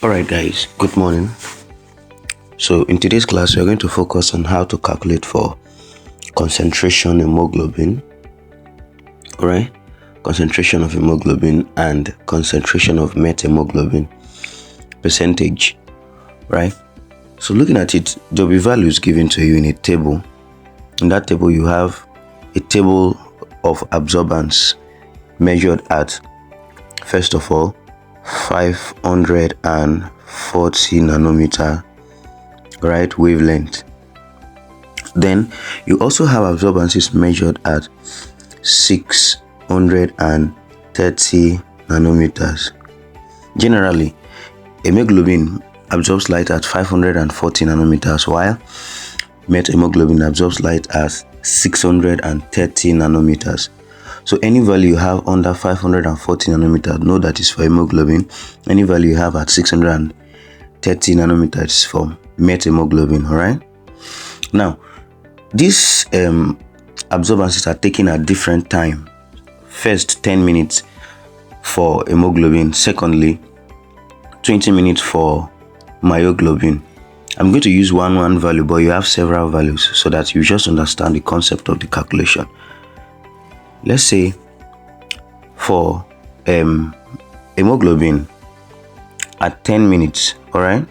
Alright guys, good morning. So in today's class, we're going to focus on how to calculate for concentration hemoglobin. Alright, concentration of hemoglobin and concentration of methemoglobin percentage. Right, so looking at it, there'll be values given to you in a table. In that table, you have a table of absorbance measured at, first of all, 540 nanometer right wavelength. Then you also have absorbances measured at 630 nanometers. Generally, hemoglobin absorbs light at 540 nanometers, while methemoglobin absorbs light at 630 nanometers. So any value you have under 540 nanometers, know that is for hemoglobin. Any value you have at 630 nanometers is for methemoglobin. All right. Now, these absorbances are taken at different time. First, 10 minutes for hemoglobin. Secondly, 20 minutes for myoglobin. I'm going to use one value, but you have several values so that you just understand the concept of the calculation. Let's say for hemoglobin at 10 minutes, all right,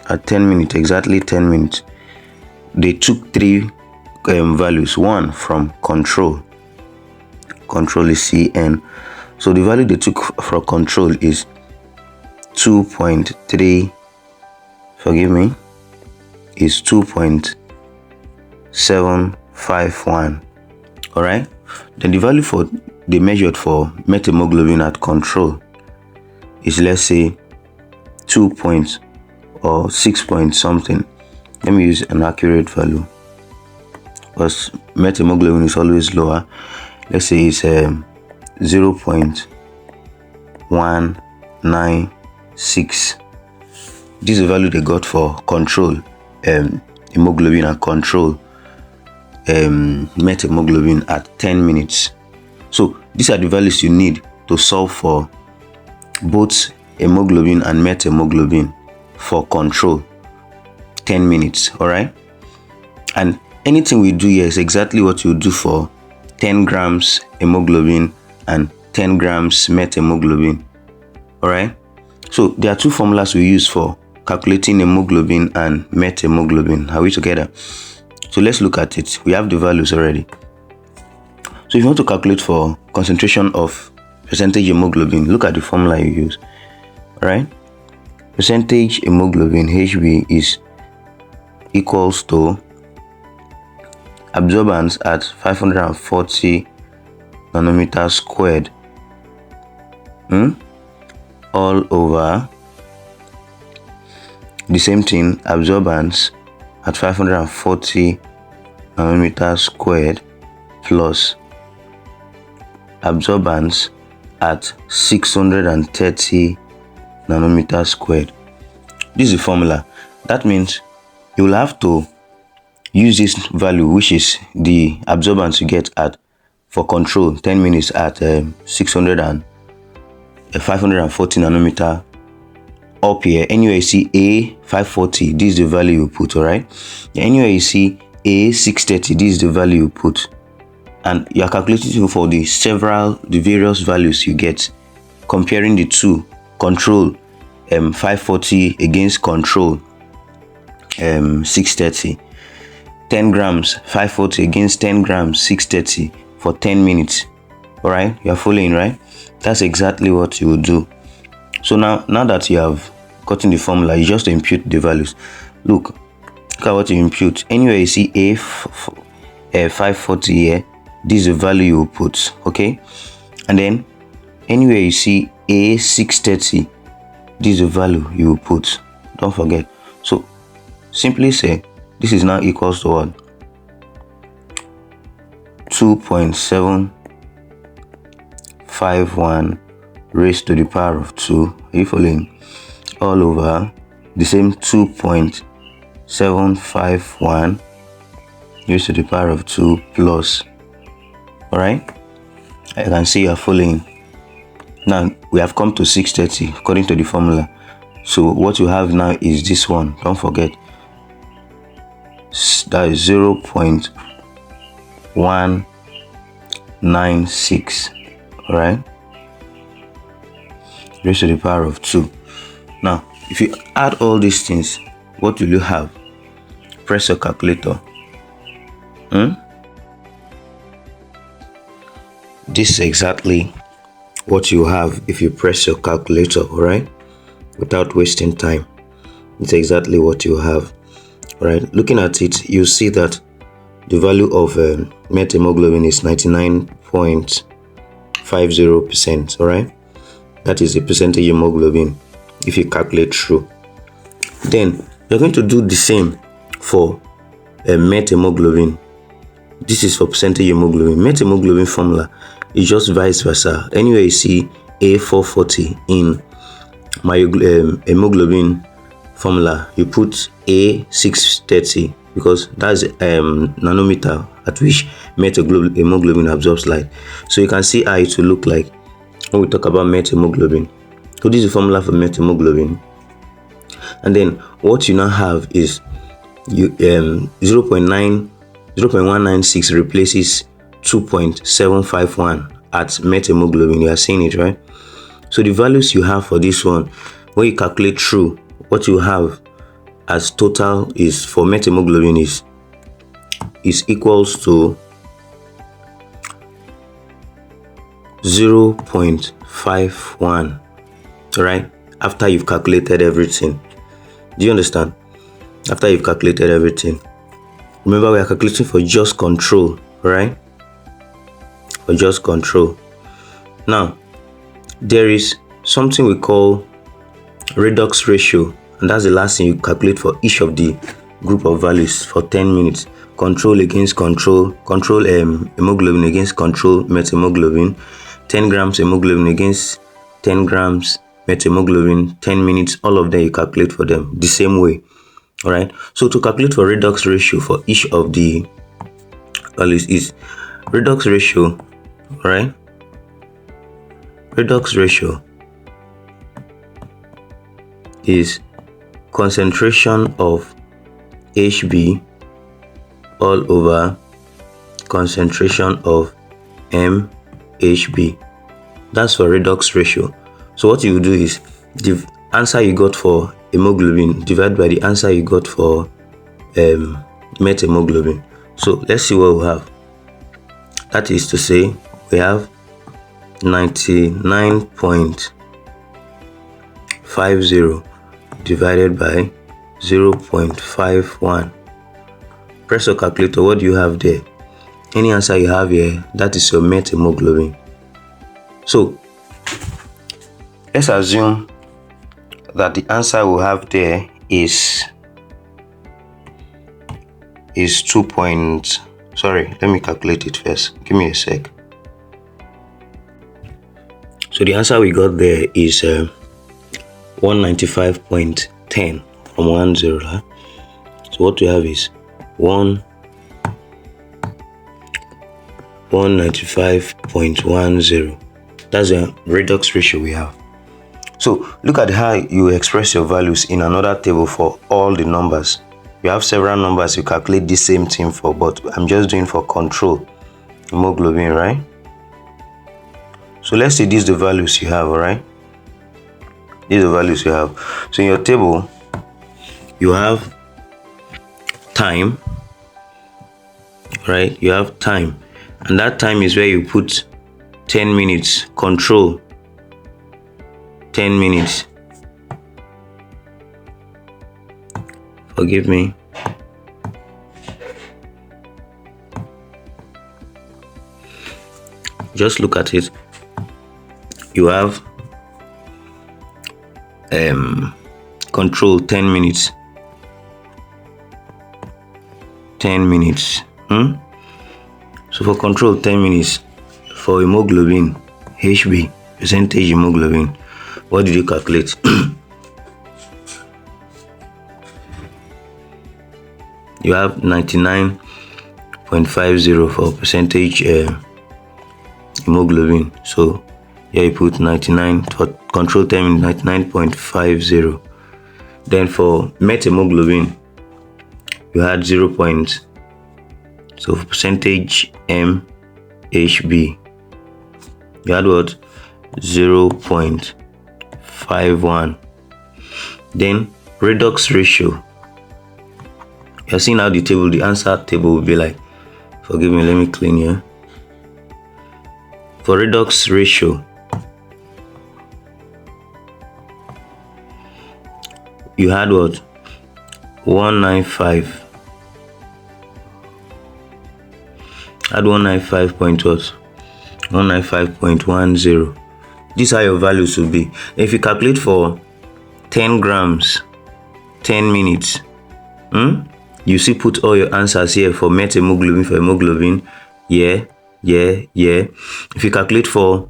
at 10 minutes, exactly 10 minutes, they took three values. One from control is CN. So the value they took for control is 2.3, forgive me, is 2.751. all right. Then the value for they measured for methemoglobin at control is, let's say, 2 points or 6 point something. Let me use an accurate value because methemoglobin is always lower. Let's say it's 0.196. This is the value they got for control hemoglobin and control methemoglobin at 10 minutes. So these are the values you need to solve for both hemoglobin and methemoglobin for control 10 minutes. All right, and anything we do here is exactly what you do for 10 grams hemoglobin and 10 grams methemoglobin. All right, so there are two formulas we use for calculating hemoglobin and methemoglobin. Are we together? So let's look at it. We have the values already. So if you want to calculate for concentration of percentage hemoglobin, look at the formula you use. All right, percentage hemoglobin HB is equals to absorbance at 540 nanometers squared all over the same thing, absorbance at 540 nanometers squared plus absorbance at 630 nanometers squared. This is the formula. That means you will have to use this value, which is the absorbance you get at for control 10 minutes at 540 nanometer. Up here, anywhere you see A540, this is the value you put. All right, anywhere you see A630, this is the value you put, and you are calculating for the various values you get, comparing the two, control 540 against control 630, 10 grams 540 against 10 grams 630 for 10 minutes. All right, you are following, right? That's exactly what you will do. So now that you have gotten the formula, you just impute the values. Look at what you impute. Anywhere you see A540 here, this is the value you will put. Okay, and then anywhere you see A630, this is the value you will put. Don't forget. So simply say this is now equals to what? 2.751 raised to the power of 2. Are you following? All over the same 2.751 raised to the power of 2 plus. All right, I can see you are following. Now we have come to 630 according to the formula. So what you have now is this one. Don't forget, that is 0.196. all right, raised to the power of 2. Now if you add all these things, what will you have? Press your calculator. This is exactly what you have if you press your calculator, all right, without wasting time. It's exactly what you have. All right, looking at it, you see that the value of methemoglobin is 99.50%. all right, that is the percentage hemoglobin if you calculate through. Then you're going to do the same for methemoglobin. This is for percentage hemoglobin. Methemoglobin formula is just vice versa. Anywhere you see A440 in my hemoglobin formula, you put A630 because that's nanometer at which methemoglobin absorbs light. So you can see how it will look like when we talk about methemoglobin. So this is the formula for methemoglobin. And then what you now have is you 0.196 replaces 2.751 at methemoglobin. You are seeing it, right? So the values you have for this one, when you calculate through, what you have as total is for methemoglobin is equals to 0.51, right? After you've calculated everything. Do you understand? After you've calculated everything. Remember, we are calculating for just control, right? For just control. Now, there is something we call redox ratio, and that's the last thing you calculate for each of the group of values for 10 minutes. Control against control hemoglobin against control methemoglobin, 10 grams hemoglobin against 10 grams methemoglobin, 10 minutes, all of them you calculate for them the same way. All right, so to calculate for redox ratio for each of the values is redox ratio, all right? Redox ratio is concentration of HB all over concentration of MHB. That's for redox ratio. So what you do is the answer you got for hemoglobin divided by the answer you got for methemoglobin. So let's see what we have. That is to say, we have 99.50 divided by 0.51. Press your calculator. What do you have there? Any answer you have here, that is your methemoglobin. So let's assume that the answer we have there is 2 point, sorry, let me calculate it first. Give me a sec. So the answer we got there is 195.10 from 10. Huh? So what we have is 195.10. That's the redox ratio we have. So look at how you express your values in another table for all the numbers. You have several numbers you calculate the same thing for, but I'm just doing for control hemoglobin, right? So let's see, these are the values you have, all right? These are the values you have. So in your table, you have time, right? You have time, and that time is where you put 10 minutes, control 10 minutes. Forgive me. Just look at it. You have control 10 minutes. 10 minutes. So for control 10 minutes, for hemoglobin, HB, percentage hemoglobin, what did you calculate? You have 99.50 for percentage hemoglobin. So here you put 99 for control 10 minutes, 99.50 Then for methemoglobin, you had 0. So for percentage MHB, you had what? 0.51. Then redox ratio. You're seeing how the answer table will be like. Forgive me, let me clean here. For redox ratio, you had what? 195. Add 195 point what? 195.10. These are your values will be. If you calculate for 10 grams, 10 minutes, you see put all your answers here for methemoglobin, for hemoglobin. Yeah. If you calculate for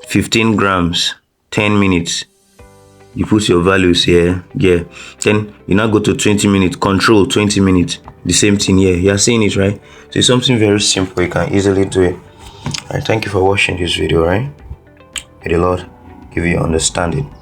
15 grams, 10 minutes, you put your values here. Yeah. Then you now go to 20 minutes, control 20 minutes. The same thing here. You are seeing it, right? So it's something very simple. You can easily do it. Alright, thank you for watching this video, right? May the Lord give you understanding.